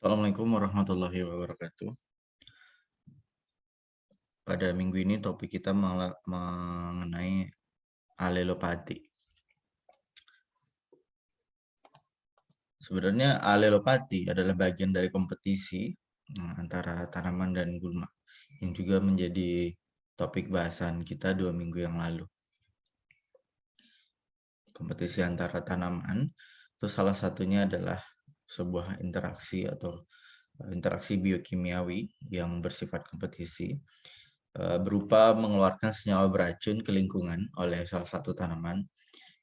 Assalamualaikum warahmatullahi wabarakatuh. Pada minggu ini topik kita mengenai alelopati. Sebenarnya alelopati adalah bagian dari kompetisi antara tanaman dan gulma yang juga menjadi topik bahasan kita 2 minggu yang lalu. Kompetisi antara tanaman itu salah satunya adalah sebuah interaksi atau interaksi biokimiawi yang bersifat kompetisi berupa mengeluarkan senyawa beracun ke lingkungan oleh salah satu tanaman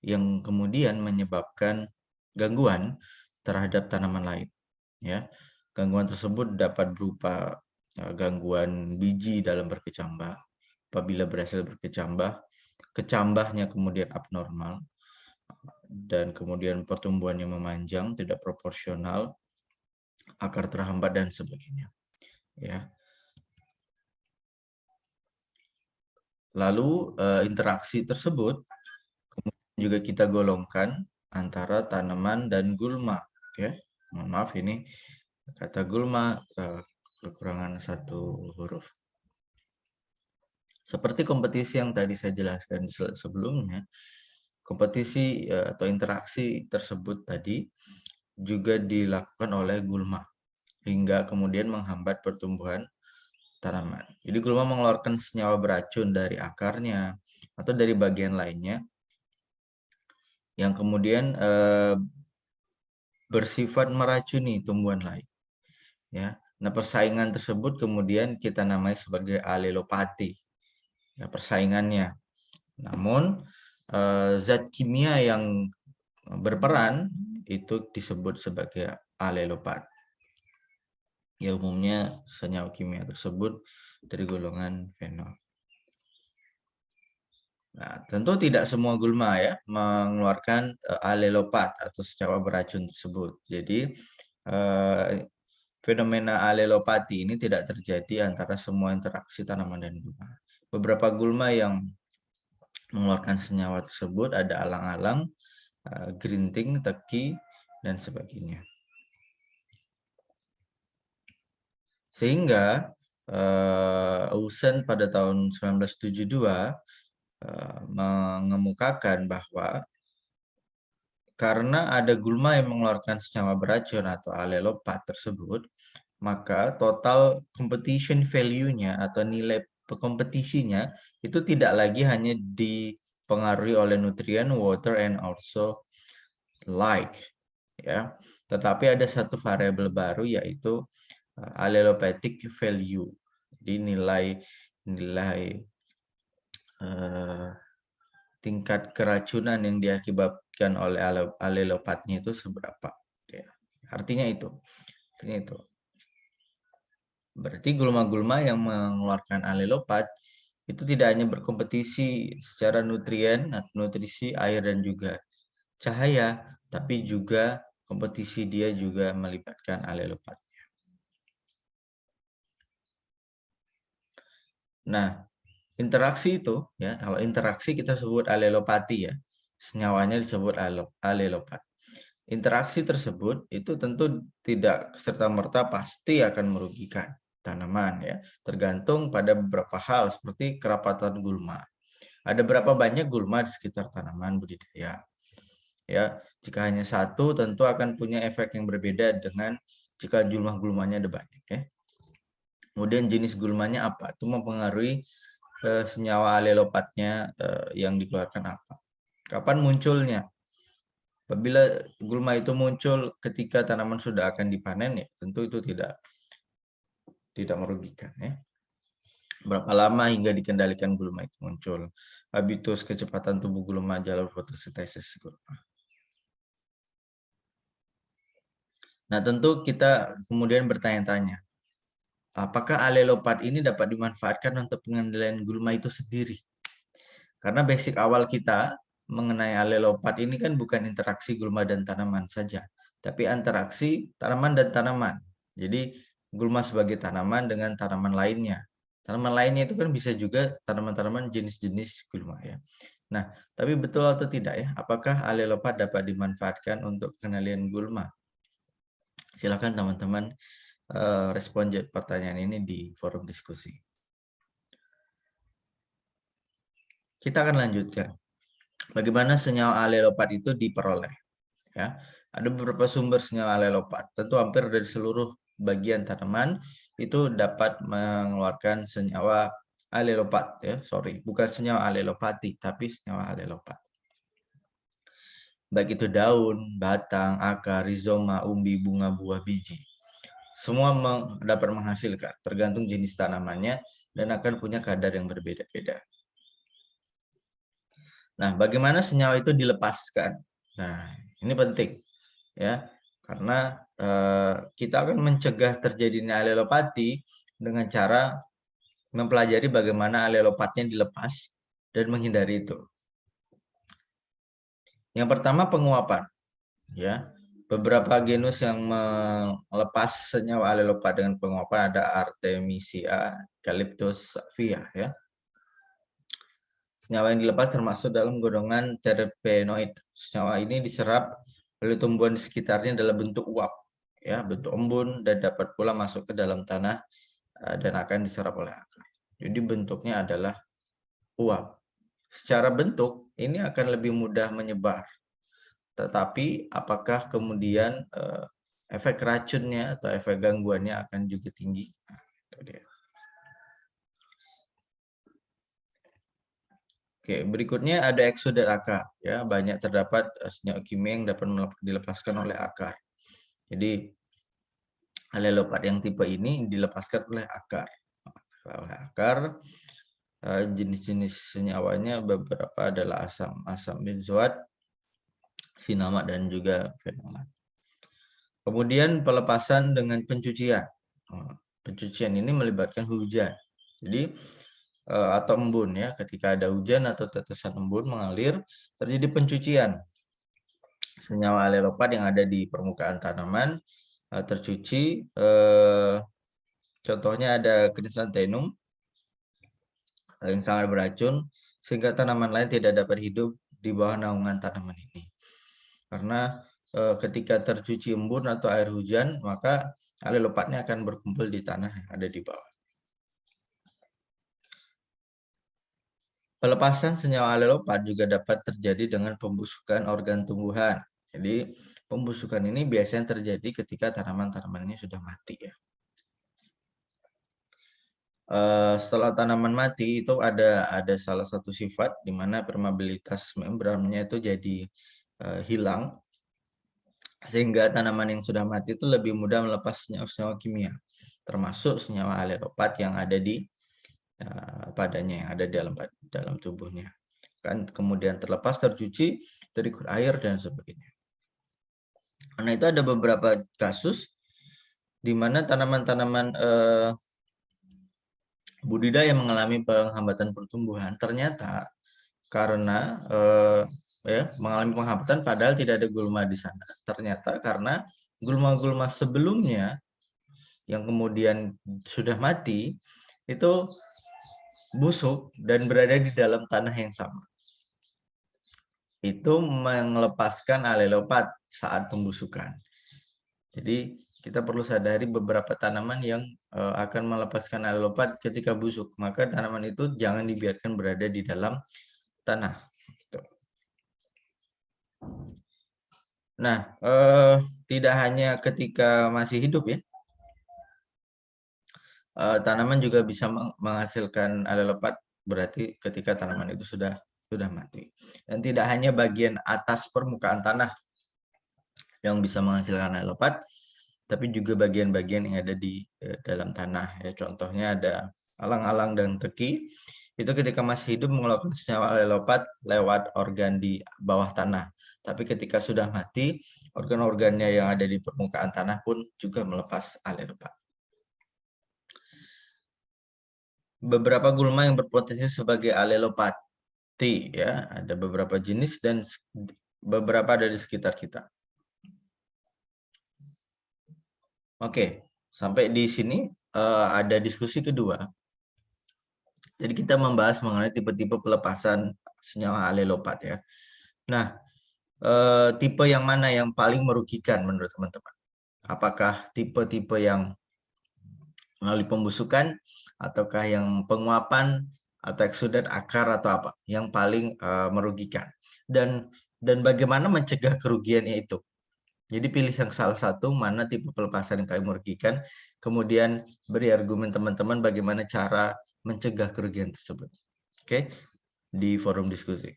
yang kemudian menyebabkan gangguan terhadap tanaman lain. Ya, gangguan tersebut dapat berupa gangguan biji dalam berkecambah. Apabila berhasil berkecambah, kecambahnya kemudian abnormal dan kemudian pertumbuhannya memanjang, tidak proporsional, akar terhambat dan sebagainya. Ya. Lalu interaksi tersebut kemudian juga kita golongkan antara tanaman dan gulma. Oke, mohon maaf ini kata gulma kekurangan satu huruf. Seperti kompetisi yang tadi saya jelaskan sebelumnya, kompetisi atau interaksi tersebut tadi juga dilakukan oleh gulma hingga kemudian menghambat pertumbuhan tanaman. Jadi gulma mengeluarkan senyawa beracun dari akarnya atau dari bagian lainnya yang kemudian bersifat meracuni tumbuhan lain. Ya, nah persaingan tersebut kemudian kita namai sebagai alelopati. Ya, persaingannya. Namun zat kimia yang berperan itu disebut sebagai alelopat. Ya, umumnya senyawa kimia tersebut dari golongan fenol. Nah, tentu tidak semua gulma ya mengeluarkan alelopat atau senyawa beracun tersebut. Jadi fenomena alelopati ini tidak terjadi antara semua interaksi tanaman dan gulma. Beberapa gulma yang mengeluarkan senyawa tersebut ada alang-alang, gerinting, teki, dan sebagainya. Sehingga Ausen pada tahun 1972 mengemukakan bahwa karena ada gulma yang mengeluarkan senyawa beracun atau alelopat tersebut, maka total competition value-nya atau nilai kompetisinya itu tidak lagi hanya dipengaruhi oleh nutrien, water, and also light, ya. Tetapi ada satu variabel baru yaitu allelopathic value. Jadi nilai tingkat keracunan yang diakibatkan oleh alelopatnya itu seberapa. Ya. Artinya itu. Berarti gulma-gulma yang mengeluarkan alelopat itu tidak hanya berkompetisi secara nutrien, nutrisi, air, dan juga cahaya, tapi juga kompetisi dia juga melibatkan alelopatnya. Nah, interaksi itu, ya, kalau interaksi kita sebut alelopati ya, senyawanya disebut alelopat. Interaksi tersebut itu tentu tidak serta-merta pasti akan merugikan tanaman ya, tergantung pada beberapa hal seperti kerapatan gulma. Ada berapa banyak gulma di sekitar tanaman budidaya. Ya, jika hanya satu tentu akan punya efek yang berbeda dengan jika jumlah gulmanya ada banyak ya. Kemudian jenis gulmanya apa? Itu mempengaruhi senyawa alelopatnya yang dikeluarkan apa. Kapan munculnya? Apabila gulma itu muncul ketika tanaman sudah akan dipanen ya, tentu itu tidak merugikan ya. Berapa lama hingga dikendalikan gulma itu muncul? Habitus kecepatan tubuh gulma, jalur fotosintesis gulma. Nah, tentu kita kemudian bertanya-tanya, apakah alelopat ini dapat dimanfaatkan untuk pengendalian gulma itu sendiri? Karena basic awal kita mengenai alelopat ini kan bukan interaksi gulma dan tanaman saja, tapi interaksi tanaman dan tanaman. Jadi gulma sebagai tanaman dengan tanaman lainnya. Tanaman lainnya itu kan bisa juga tanaman-tanaman jenis-jenis gulma ya. Nah, tapi betul atau tidak ya? Apakah alelopat dapat dimanfaatkan untuk pengendalian gulma? Silakan teman-teman respon pertanyaan ini di forum diskusi. Kita akan lanjutkan. Bagaimana senyawa alelopat itu diperoleh? Ya, ada beberapa sumber senyawa alelopat. Tentu hampir dari seluruh bagian tanaman itu dapat mengeluarkan senyawa alelopat. Ya, bukan senyawa alelopati, tapi senyawa alelopat. Baik itu daun, batang, akar, rizoma, umbi, bunga, buah, biji. Semua dapat menghasilkan, tergantung jenis tanamannya dan akan punya kadar yang berbeda-beda. Nah, bagaimana senyawa itu dilepaskan? Nah, ini penting ya, karena kita akan mencegah terjadinya alelopati dengan cara mempelajari bagaimana alelopatnya dilepas dan menghindari itu. Yang pertama penguapan, ya. Beberapa genus yang melepas senyawa alelopat dengan penguapan ada Artemisia, Eucalyptus sativa, ya. Senyawa yang dilepas termasuk dalam golongan terpenoid. Senyawa ini diserap oleh tumbuhan di sekitarnya dalam bentuk uap, ya, bentuk embun, dan dapat pula masuk ke dalam tanah dan akan diserap oleh akar. Jadi bentuknya adalah uap. Secara bentuk ini akan lebih mudah menyebar. Tetapi apakah kemudian efek racunnya atau efek gangguannya akan juga tinggi? Nah, itu dia. Oke, berikutnya ada eksodat akar. Ya, banyak terdapat senyawa kimia yang dapat dilepaskan oleh akar. Jadi alelopat yang tipe ini dilepaskan oleh akar. Oleh akar, jenis-jenis senyawanya beberapa adalah asam benzoat, sinamat, dan juga fenolat. Kemudian pelepasan dengan pencucian. Pencucian ini melibatkan hujan. Jadi atau embun, ya. Ketika ada hujan atau tetesan embun mengalir, terjadi pencucian. Senyawa alelopat yang ada di permukaan tanaman tercuci. Contohnya ada Chrysanthemum yang sangat beracun, sehingga tanaman lain tidak dapat hidup di bawah naungan tanaman ini. Karena ketika tercuci embun atau air hujan, maka alelopatnya akan berkumpul di tanah yang ada di bawah. Pelepasan senyawa alelopat juga dapat terjadi dengan pembusukan organ tumbuhan. Jadi pembusukan ini biasanya terjadi ketika tanaman-tanamannya sudah mati, ya. Setelah tanaman mati itu ada salah satu sifat di mana permeabilitas membrannya itu jadi hilang, sehingga tanaman yang sudah mati itu lebih mudah melepas senyawa-senyawa kimia, termasuk senyawa alelopat yang ada di padanya, yang ada dalam tubuhnya. Kan kemudian terlepas, tercuci, terikut air, dan sebagainya. Karena itu ada beberapa kasus di mana tanaman-tanaman budidaya mengalami penghambatan pertumbuhan, ternyata karena mengalami penghambatan padahal tidak ada gulma di sana. Ternyata karena gulma-gulma sebelumnya yang kemudian sudah mati itu busuk dan berada di dalam tanah yang sama. Itu melepaskan alelopat saat pembusukan. Jadi kita perlu sadari beberapa tanaman yang akan melepaskan alelopat ketika busuk. Maka tanaman itu jangan dibiarkan berada di dalam tanah. Nah, tidak hanya ketika masih hidup, ya. Tanaman juga bisa menghasilkan alelopat berarti ketika tanaman itu sudah mati. Dan tidak hanya bagian atas permukaan tanah yang bisa menghasilkan alelopat, tapi juga bagian-bagian yang ada di dalam tanah. Ya, contohnya ada alang-alang dan teki. Itu ketika masih hidup mengeluarkan senyawa alelopat lewat organ di bawah tanah. Tapi ketika sudah mati, organ-organnya yang ada di permukaan tanah pun juga melepas alelopat. Beberapa gulma yang berpotensi sebagai alelopati, ya, ada beberapa jenis dan beberapa ada di sekitar kita. Oke, sampai di sini ada diskusi kedua. Jadi kita membahas mengenai tipe-tipe pelepasan senyawa alelopat, ya. Nah, tipe yang mana yang paling merugikan menurut teman-teman? Apakah tipe-tipe yang melalui pembusukan, ataukah yang penguapan, atau eksudat akar, atau apa yang paling merugikan, dan bagaimana mencegah kerugiannya itu. Jadi pilih yang salah satu, mana tipe pelepasan yang paling merugikan, kemudian beri argumen teman-teman bagaimana cara mencegah kerugian tersebut. Oke, di forum diskusi.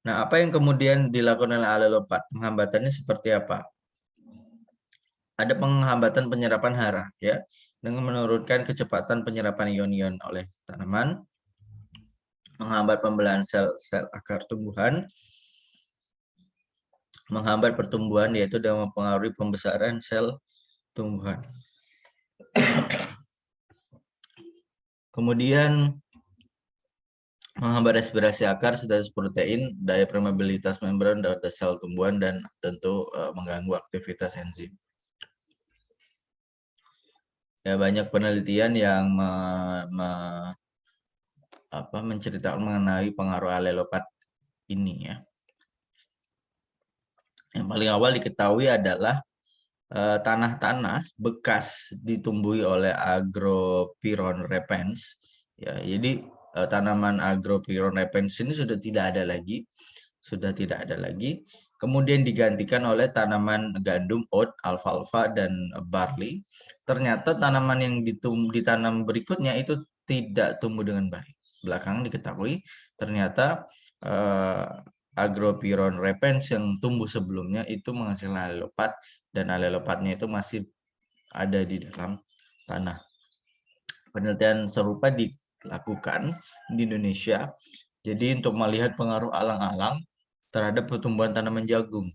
Nah, apa yang kemudian dilakukan oleh Alelopat? Penghambatannya seperti apa? Ada penghambatan penyerapan hara, ya, dengan menurunkan kecepatan penyerapan ion-ion oleh tanaman, menghambat pembelahan sel-sel akar tumbuhan, menghambat pertumbuhan, yaitu dengan mempengaruhi pembesaran sel tumbuhan. Kemudian menghambat respirasi akar, sintesis protein, daya permeabilitas membran pada sel tumbuhan, dan tentu mengganggu aktivitas enzim. Ya, banyak penelitian yang menceritakan mengenai pengaruh alelopat ini, ya. Yang paling awal diketahui adalah tanah-tanah bekas ditumbuhi oleh Agropyron repens, ya. Jadi tanaman Agropyron repens ini sudah tidak ada lagi, kemudian digantikan oleh tanaman gandum, oat, alfalfa, dan barley. Ternyata tanaman yang ditanam berikutnya itu tidak tumbuh dengan baik. Belakangan diketahui ternyata Agropyron repens yang tumbuh sebelumnya itu menghasilkan alelopat, dan alelopatnya itu masih ada di dalam tanah. Penelitian serupa dilakukan di Indonesia. Jadi untuk melihat pengaruh alang-alang terhadap pertumbuhan tanaman jagung,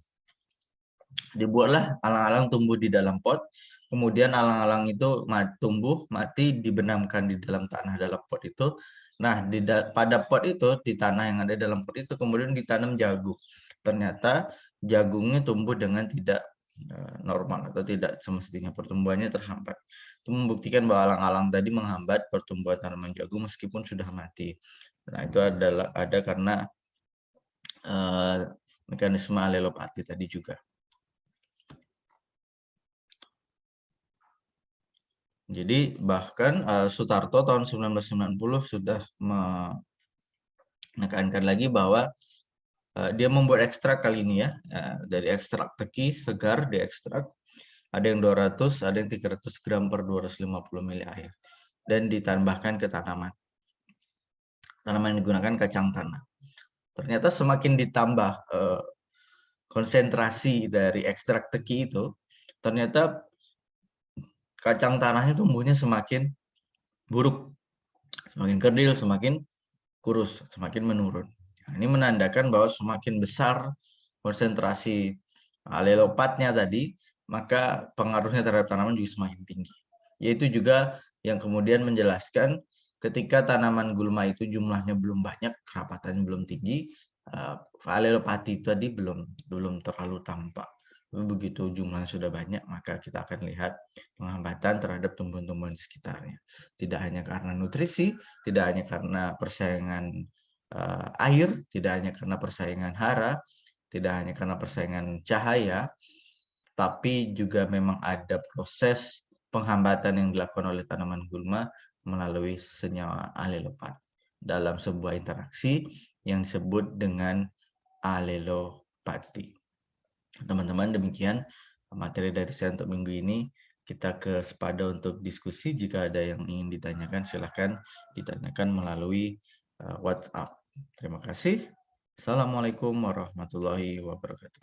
dibuatlah alang-alang tumbuh di dalam pot, kemudian alang-alang itu tumbuh mati, dibenamkan di dalam tanah dalam pot itu. Nah, pada pot itu, di tanah yang ada dalam pot itu, kemudian ditanam jagung. Ternyata jagungnya tumbuh dengan tidak normal, atau tidak semestinya, pertumbuhannya terhambat. Itu membuktikan bahwa alang-alang tadi menghambat pertumbuhan tanaman jagung meskipun sudah mati. Nah, itu ada karena mekanisme alelopati tadi juga. Jadi bahkan Sutarto tahun 1990 sudah menekankan lagi bahwa dia membuat ekstrak kali ini, ya, dari ekstrak teki segar diekstrak, ada yang 200, ada yang 300 gram per 250 ml air, dan ditambahkan ke tanaman. Tanaman yang digunakan kacang tanah. Ternyata semakin ditambah konsentrasi dari ekstrak teki itu, ternyata kacang tanahnya tumbuhnya semakin buruk, semakin kerdil, semakin kurus, semakin menurun. Nah, ini menandakan bahwa semakin besar konsentrasi alelopatnya tadi, maka pengaruhnya terhadap tanaman juga semakin tinggi. Yaitu juga yang kemudian menjelaskan ketika tanaman gulma itu jumlahnya belum banyak, kerapatannya belum tinggi, alelopati tadi belum terlalu tampak. Begitu jumlahnya sudah banyak, maka kita akan lihat penghambatan terhadap tumbuhan-tumbuhan di sekitarnya. Tidak hanya karena nutrisi, tidak hanya karena persaingan air, tidak hanya karena persaingan hara, tidak hanya karena persaingan cahaya, tapi juga memang ada proses penghambatan yang dilakukan oleh tanaman gulma melalui senyawa alelopat dalam sebuah interaksi yang disebut dengan alelopati. Teman-teman, demikian materi dari saya untuk minggu ini. Kita ke Sepada untuk diskusi. Jika ada yang ingin ditanyakan, silakan ditanyakan melalui WhatsApp. Terima kasih. Assalamualaikum warahmatullahi wabarakatuh.